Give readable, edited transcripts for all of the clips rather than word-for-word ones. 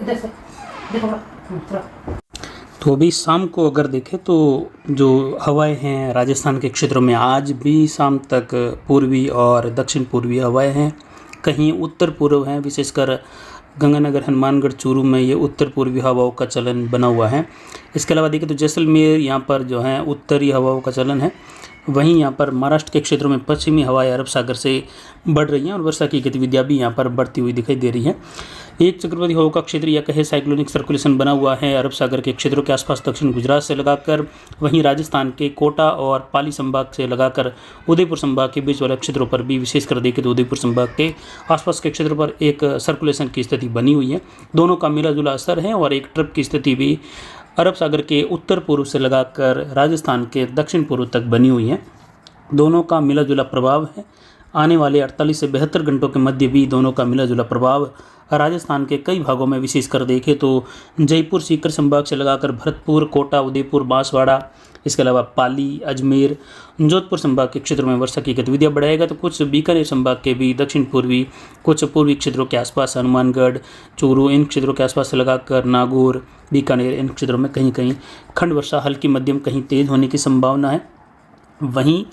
इधर से देखो थोड़ा। तो अभी शाम को अगर देखें तो जो हवाएं हैं राजस्थान के क्षेत्रों में आज भी शाम तक पूर्वी और दक्षिण पूर्वी हवाएं हैं, कहीं उत्तर पूर्व हैं, विशेषकर गंगानगर हनुमानगढ़ चूरू में ये उत्तर पूर्वी हवाओं का चलन बना हुआ है। इसके अलावा देखें तो जैसलमेर यहाँ पर जो है उत्तरी हवाओं का चलन है। वहीं यहाँ पर महाराष्ट्र के क्षेत्रों में पश्चिमी हवाएं अरब सागर से बढ़ रही हैं और वर्षा की गतिविधियाँ भी यहाँ पर बढ़ती हुई दिखाई दे रही हैं। एक चक्रवाती हवा का क्षेत्र या कहे साइक्लोनिक सर्कुलेशन बना हुआ है अरब सागर के क्षेत्रों के आसपास दक्षिण गुजरात से लगाकर वहीं राजस्थान के कोटा और पाली संभाग से लगाकर उदयपुर संभाग के बीच वाले क्षेत्रों पर भी, विशेषकर देखें तो उदयपुर संभाग के आसपास के क्षेत्रों पर एक सर्कुलेशन की स्थिति बनी हुई है। दोनों का मिला जुला असर है और एक ट्रप की स्थिति भी अरब सागर के उत्तर पूर्व से लगाकर राजस्थान के दक्षिण पूर्व तक बनी हुई है। दोनों का मिला जुला प्रभाव है। आने वाले 48 से 72 घंटों के मध्य भी दोनों का मिला जुला प्रभाव राजस्थान के कई भागों में, विशेषकर देखें तो जयपुर सीकर संभाग से लगाकर भरतपुर, कोटा, उदयपुर, बांसवाड़ा, इसके अलावा पाली, अजमेर, जोधपुर संभाग के क्षेत्रों में वर्षा की गतिविधियां बढ़ाएगा। तो कुछ बीकानेर संभाग के भी दक्षिण पूर्वी, कुछ पूर्वी क्षेत्रों के आसपास हनुमानगढ़, चूरू, इन क्षेत्रों के आसपास से लगाकर नागौर, बीकानेर, इन क्षेत्रों में कहीं कहीं खंड वर्षा हल्की मध्यम कहीं तेज होने की संभावना है। वहीं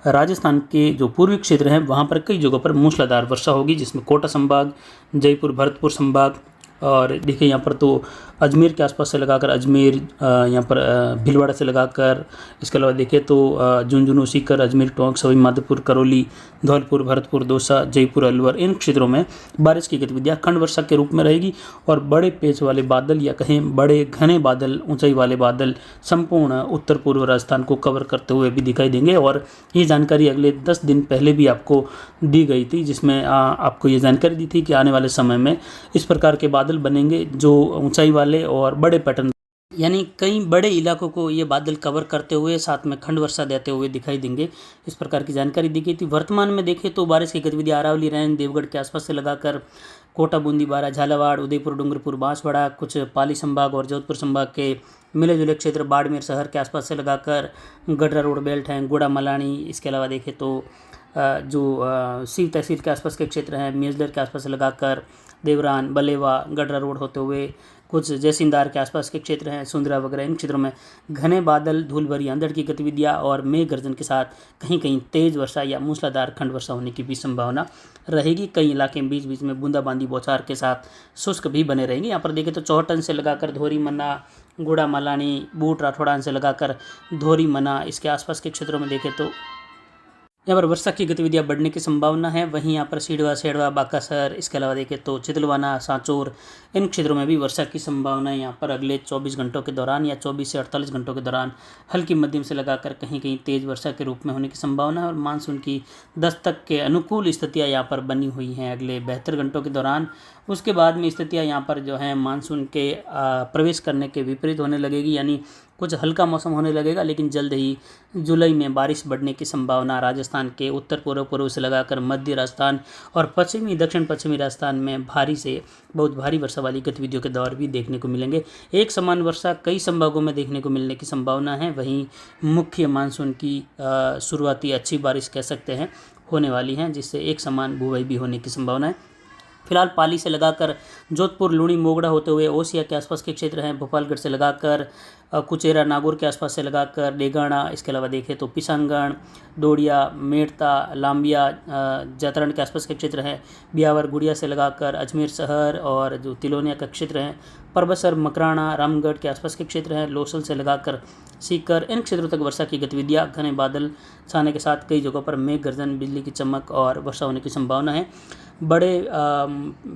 राजस्थान के जो पूर्वी क्षेत्र हैं वहाँ पर कई जगहों पर मूसलाधार वर्षा होगी, जिसमें कोटा संभाग, जयपुर, भरतपुर संभाग और देखिए यहाँ पर तो अजमेर के आसपास से लगाकर अजमेर, यहाँ पर भीलवाड़ा से लगाकर, इसके अलावा देखें तो झुंझुनू, सीकर, अजमेर, टोंक, सवाई माधोपुर, करौली, धौलपुर, भरतपुर, दौसा, जयपुर, अलवर, इन क्षेत्रों में बारिश की गतिविधियाँ खंड वर्षा के रूप में रहेगी और बड़े पेच वाले बादल या कहें बड़े घने बादल, ऊंचाई वाले बादल संपूर्ण उत्तर पूर्व राजस्थान को कवर करते हुए भी दिखाई देंगे। और ये जानकारी अगले 10 दिन पहले भी आपको दी गई थी, जिसमें आपको ये जानकारी दी थी कि आने वाले समय में इस प्रकार के बादल बनेंगे जो ऊंचाई वाले और बड़े पैटर्न, यानी कई बड़े इलाकों को ये बादल कवर करते हुए साथ में खंड वर्षा देते हुए दिखाई देंगे। इस प्रकार की जानकारी दी गई थी। वर्तमान में देखें तो बारिश की गतिविधियां अरावली, रैन, देवगढ़ के आसपास से लगाकर कोटा, बूंदी, बारा, झालावाड़, उदयपुर, डूंगरपुर, बांसवाड़ा, कुछ पाली संभाग और जोधपुर संभाग के मिले जुले क्षेत्र, बाड़मेर शहर के आसपास से लगाकर गडरा रोड बेल्ट हैं, गुड़ा, मलानी, इसके अलावा देखें तो जो सीव तहसील के आसपास के क्षेत्र हैं, मेजलर के आसपास से लगाकर देवरान, बलेवा, गडरा रोड होते हुए कुछ जयसिंदार के आसपास के क्षेत्र हैं, सुंदरा वगैरह, इन क्षेत्रों में घने बादल, धूल भरी अंधड़ की गतिविधियां और मेघ गर्जन के साथ कहीं कहीं तेज वर्षा या मूसलाधार खंड वर्षा होने की भी संभावना रहेगी। कई इलाके बीच बीच में बूंदाबांदी बौछार के साथ शुष्क भी बने रहेंगे। यहाँ पर देखें तो चौहटन से लगाकर धोरी, मन्ना, गुड़ा, मलानी, बूट, राठौड़ान से लगाकर धोरी, मना, इसके आसपास के क्षेत्रों में देखें तो यहाँ पर वर्षा की गतिविधियां बढ़ने की संभावना है। वहीं यहाँ पर सीडवा, सेडवा, बाकासर, इसके अलावा देखें तो चितलवाना, सांचौर, इन क्षेत्रों में भी वर्षा की संभावना है। यहाँ पर अगले 24 घंटों के दौरान या 24 से 48 घंटों के दौरान हल्की मध्यम से लगाकर कहीं कहीं तेज वर्षा के रूप में होने की संभावना है और मानसून की दस्तक के अनुकूल स्थितियाँ यहाँ पर बनी हुई हैं अगले 72 घंटों के दौरान। उसके बाद में स्थितियाँ यहाँ पर जो हैं मानसून के प्रवेश करने के विपरीत होने लगेगी, यानी कुछ हल्का मौसम होने लगेगा, लेकिन जल्द ही जुलाई में बारिश बढ़ने की संभावना राजस्थान के उत्तर पूर्व से लगाकर मध्य राजस्थान और पश्चिमी दक्षिण पश्चिमी राजस्थान में भारी से बहुत भारी वर्षा वाली गतिविधियों के दौर भी देखने को मिलेंगे। एक समान वर्षा कई संभागों में देखने को मिलने की संभावना है। वहीं मुख्य मानसून की शुरुआती अच्छी बारिश कह सकते हैं होने वाली हैं, जिससे एक समान बुआई भी होने की संभावना है। फिलहाल पाली से लगाकर जोधपुर, लूणी, मोगड़ा होते हुए ओसिया के आसपास के क्षेत्र हैं, भोपालगढ़ से लगाकर कुचेरा, नागौर के आसपास से लगाकर डेगाना, इसके अलावा देखें तो पिसांगण, डोडिया, मेड़ता, लांबिया, जातरण के आसपास के क्षेत्र हैं, बियावर, गुड़िया से लगाकर अजमेर शहर और जो तिलोनिया का क्षेत्र हैं, परबसर, मकराना, रामगढ़ के आसपास के क्षेत्र हैं, लोसल से लगाकर सीकर, इन क्षेत्रों तक वर्षा की गतिविधियां घने बादल छाने के साथ कई जगहों पर मेघ गर्जन, बिजली की चमक और वर्षा होने की संभावना है। बड़े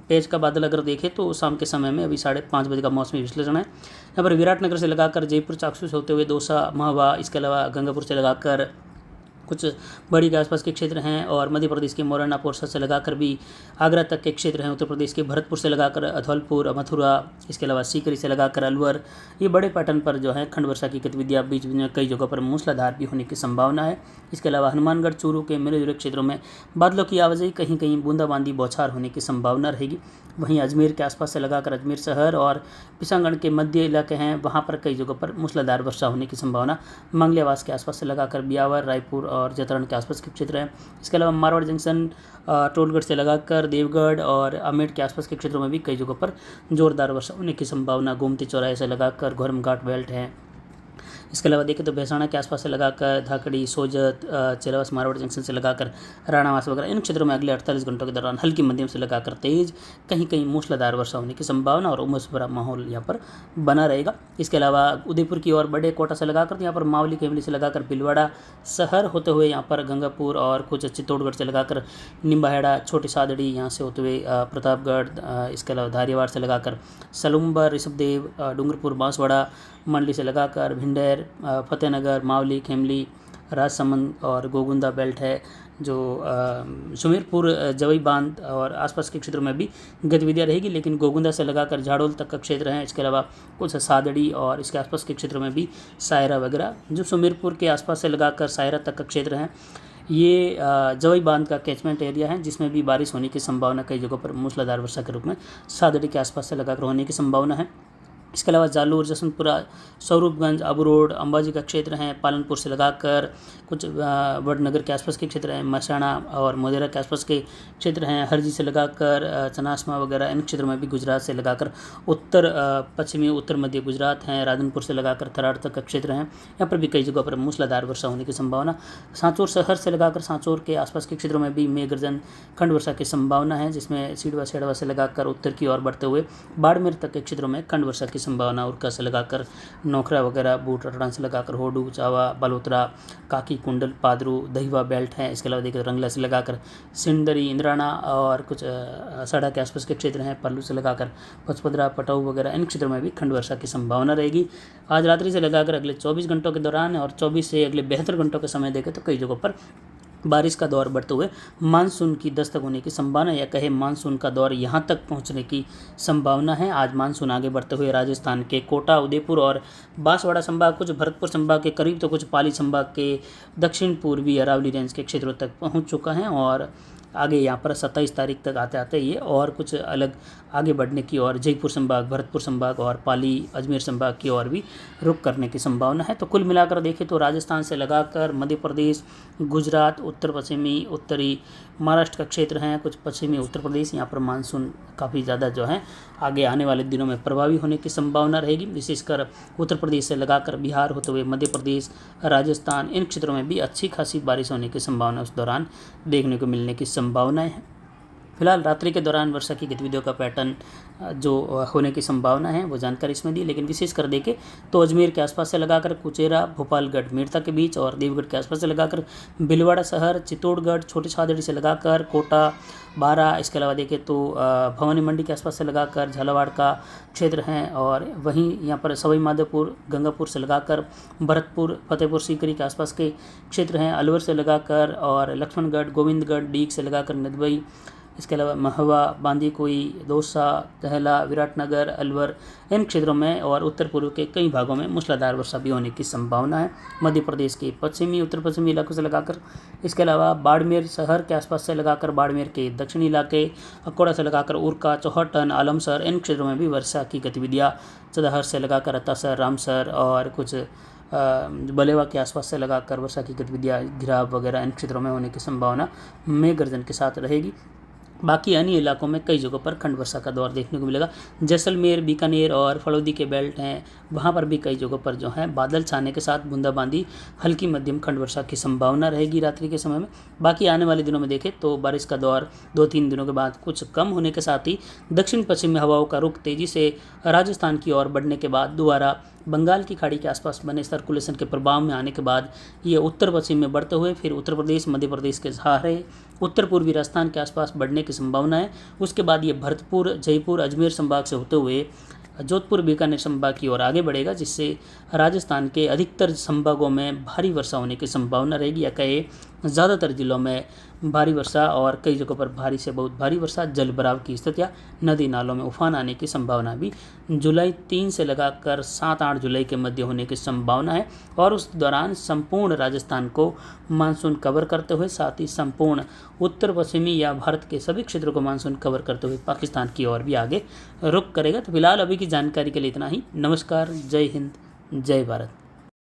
पेज का बादल अगर देखें तो शाम के समय में अभी 5:30 बजे का मौसमी विश्लेषण है। यहाँ पर विराटनगर से लगाकर जयपुर, चाकसू से होते हुए दौसा, महवा, इसके अलावा गंगापुर से लगाकर कुछ बड़ी के आसपास के क्षेत्र हैं और मध्य प्रदेश के मोरना, पोरसा से लगाकर भी आगरा तक के क्षेत्र हैं, उत्तर प्रदेश के भरतपुर से लगाकर धौलपुर, मथुरा, इसके अलावा सीकरी से लगाकर अलवर, ये बड़े पैटर्न पर जो है खंड वर्षा की गतिविधियाँ बीच बीच में कई जगहों पर मूसलाधार भी होने की संभावना है। इसके अलावा हनुमानगढ़, चूरू के मिले जुले क्षेत्रों में बादलों की आवाजाही, कहीं कहीं बूंदाबांदी बौछार होने की संभावना रहेगी। वहीं अजमेर के आसपास से लगाकर अजमेर शहर और पिसांगण के मध्य इलाके हैं, वहाँ पर कई जगहों पर मूसलाधार वर्षा होने की संभावना। मंगलियावास के आसपास से लगाकर बियावर, रायपुर और जतरण के आसपास के क्षेत्र हैं। इसके अलावा मारवाड़ जंक्शन टोलगढ़ से लगाकर देवगढ़ और अमेठ के आसपास के क्षेत्रों में भी कई जगहों पर जोरदार वर्षा होने की संभावना। गोमती चौराहे से लगाकर घोरम घाट बेल्ट है। इसके अलावा देखें तो भैंसाना के आसपास से लगाकर धाकड़ी, सोजत, चिरवास, मारवाड़ जंक्शन से लगाकर राणावास वगैरह इन क्षेत्रों में अगले 48 घंटों के दौरान हल्की मध्यम से लगाकर तेज, कहीं कहीं मूसलाधार वर्षा होने की संभावना और उमस भरा माहौल यहाँ पर बना रहेगा। इसके अलावा उदयपुर की ओर बड़े कोटा से लगाकर यहाँ पर मावली, केवली से लगाकर भीलवाड़ा शहर होते हुए यहाँ पर गंगापुर और कुछ चित्तौड़गढ़ से लगाकर निम्बाहेड़ा, छोटी सादड़ी यहाँ से होते हुए प्रतापगढ़, इसके अलावा धारीवाड़ से लगाकर सलुम्बर, ऋषभदेव, डूंगरपुर, बांसवाड़ा, मंडली से लगाकर भिंडेर, फतेहनगर, मावली, खेमली, राजसमंद और गोगुंदा बेल्ट है। जो सुमेरपुर, जवई बांध और आसपास के क्षेत्रों में भी गतिविधियाँ रहेगी, लेकिन गोगुंदा से लगाकर झाड़ोल तक का क्षेत्र है। इसके अलावा कुछ सादड़ी और इसके आसपास के क्षेत्रों में भी सायरा वगैरह, जो सुमेरपुर के आसपास से लगाकर सायरा तक का क्षेत्र है, ये जवई बांध का कैचमेंट एरिया है, जिसमें भी बारिश होने की संभावना कई जगहों पर मूसलाधार वर्षा के रूप में सादड़ी के आसपास से लगाकर होने की संभावना है। इसके अलावा जालूर, जसवंतपुरा, स्वरूपगंज, अबू रोड, अंबाजी का क्षेत्र हैं, पालनपुर से लगाकर कुछ वडनगर के आसपास के क्षेत्र हैं, मसाना और मोदेरा के आसपास के क्षेत्र हैं, हरजी से लगाकर चनासमा वगैरह इन क्षेत्रों में भी, गुजरात से लगाकर उत्तर पश्चिमी उत्तर मध्य गुजरात हैं, राधनपुर से लगाकर थराड़ तक का क्षेत्र हैं, यहाँ पर भी कई जगहों पर मूसलाधार वर्षा होने की संभावना। सांचौर शहर से लगाकर सांचौर के आसपास के क्षेत्रों में भी मेघ गर्जन खंड वर्षा की संभावना है, जिसमें सीडवा सेड़वा से लगाकर उत्तर की ओर बढ़ते हुए बाड़मेर तक के क्षेत्रों में खंड वर्षा की संभावना। उरका से लगाकर नोखरा वगैरह, बूट रटड़ा से लगाकर होडू, चावा, बालोतरा, काकी, कुंडल, पादरू, दहिवा बेल्ट है। इसके अलावा देखिए रंगला से लगाकर सिंदरी, इंद्राना और कुछ सड़ा के आसपास के क्षेत्र हैं, पल्लू से लगाकर पचपदरा, पटाऊ वगैरह इन क्षेत्रों में भी खंड वर्षा की संभावना रहेगी। आज रात्रि से लगाकर अगले 24 घंटों के दौरान और 24 से अगले 72 घंटों के समय देखें तो कई जगहों पर बारिश का दौर बढ़ते हुए मानसून की दस्तक होने की संभावना, या कहे मानसून का दौर यहां तक पहुंचने की संभावना है। आज मानसून आगे बढ़ते हुए राजस्थान के कोटा, उदयपुर और बांसवाड़ा संभाग, कुछ भरतपुर संभाग के करीब तो कुछ पाली संभाग के दक्षिण पूर्वी अरावली रेंज के क्षेत्रों तक पहुंच चुका है और आगे यहाँ पर 27 तारीख तक आते आते ये और कुछ अलग आगे बढ़ने की और जयपुर संभाग, भरतपुर संभाग और पाली, अजमेर संभाग की ओर भी रुख करने की संभावना है। तो कुल मिलाकर देखें तो राजस्थान से लगाकर मध्य प्रदेश, गुजरात, उत्तर पश्चिमी, उत्तरी महाराष्ट्र का क्षेत्र हैं, कुछ पश्चिमी उत्तर प्रदेश, यहाँ पर मानसून काफ़ी ज़्यादा जो है आगे आने वाले दिनों में प्रभावी होने की संभावना रहेगी। विशेषकर उत्तर प्रदेश से लगाकर बिहार होते हुए मध्य प्रदेश, राजस्थान इन क्षेत्रों में भी अच्छी खासी बारिश होने की संभावना उस दौरान देखने को मिलने की संभावनाएं हैं। फिलहाल रात्रि के दौरान वर्षा की गतिविधियों का पैटर्न जो होने की संभावना है वो जानकारी इसमें दी, लेकिन विशेष कर देखें तो अजमेर के आसपास से लगाकर कुचेरा, भोपालगढ़, मेड़ता के बीच और देवगढ़ के आसपास से लगाकर भीलवाड़ा शहर, चित्तौड़गढ़, छोटी सादड़ी से लगाकर कोटा, बारा, इसके अलावा देखें तो भवानी मंडी के आसपास से लगाकर झालावाड़ का क्षेत्र हैं और वहीं यहाँ पर सवाई माधोपुर, गंगापुर से लगाकर भरतपुर, फतेहपुर सीकरी के आसपास के क्षेत्र हैं, अलवर से लगाकर और लक्ष्मणगढ़, गोविंदगढ़, डीग से लगाकर नदबई, इसके अलावा महवा, बांदीकुई, दौसा, दहला, विराटनगर, अलवर इन क्षेत्रों में और उत्तर पूर्व के कई भागों में मूसलाधार वर्षा भी होने की संभावना है। मध्य प्रदेश के पश्चिमी, उत्तर पश्चिमी इलाकों से लगाकर, इसके अलावा बाड़मेर शहर के आसपास से लगाकर बाड़मेर के दक्षिणी इलाके, अकोड़ा से लगाकर उरका, चौहटन, आलमसर इन क्षेत्रों में भी वर्षा की गतिविधियाँ, चदहर से लगाकर अतासर, रामसर और कुछ बलेवा के आसपास से लगाकर वर्षा की गतिविधियाँ, घिराव वगैरह इन क्षेत्रों में होने की संभावना मेघ गर्जन के साथ रहेगी। बाकी अन्य इलाकों में कई जगहों पर खंड वर्षा का दौर देखने को मिलेगा। जैसलमेर, बीकानेर और फलौदी के बेल्ट हैं, वहाँ पर भी कई जगहों पर जो है बादल छाने के साथ बूंदाबांदी, हल्की मध्यम खंड वर्षा की संभावना रहेगी रात्रि के समय में। बाकी आने वाले दिनों में देखें तो बारिश का दौर 2-3 दिनों के बाद कुछ कम होने के साथ ही दक्षिण पश्चिमी हवाओं का रुख तेज़ी से राजस्थान की ओर बढ़ने के बाद दोबारा बंगाल की खाड़ी के आसपास बने सर्कुलेशन के प्रभाव में आने के बाद ये उत्तर पश्चिम में बढ़ते हुए फिर उत्तर प्रदेश, मध्य प्रदेश के सहारे उत्तर पूर्वी राजस्थान के आसपास बढ़ने की संभावना है। उसके बाद ये भरतपुर, जयपुर, अजमेर संभाग से होते हुए जोधपुर, बीकानेर संभाग की ओर आगे बढ़ेगा, जिससे राजस्थान के अधिकतर संभागों में भारी वर्षा होने की संभावना रहेगी, या कहे ज़्यादातर जिलों में भारी वर्षा और कई जगहों पर भारी से बहुत भारी वर्षा, जल भराव की स्थितियाँ, नदी नालों में उफान आने की संभावना भी जुलाई 3 से लगाकर 7-8 जुलाई के मध्य होने की संभावना है। और उस दौरान संपूर्ण राजस्थान को मानसून कवर करते हुए, साथ ही संपूर्ण उत्तर पश्चिमी या भारत के सभी क्षेत्रों को मानसून कवर करते हुए पाकिस्तान की ओर भी आगे रुख करेगा। तो फिलहाल अभी की जानकारी के लिए इतना ही। नमस्कार, जय हिंद, जय भारत।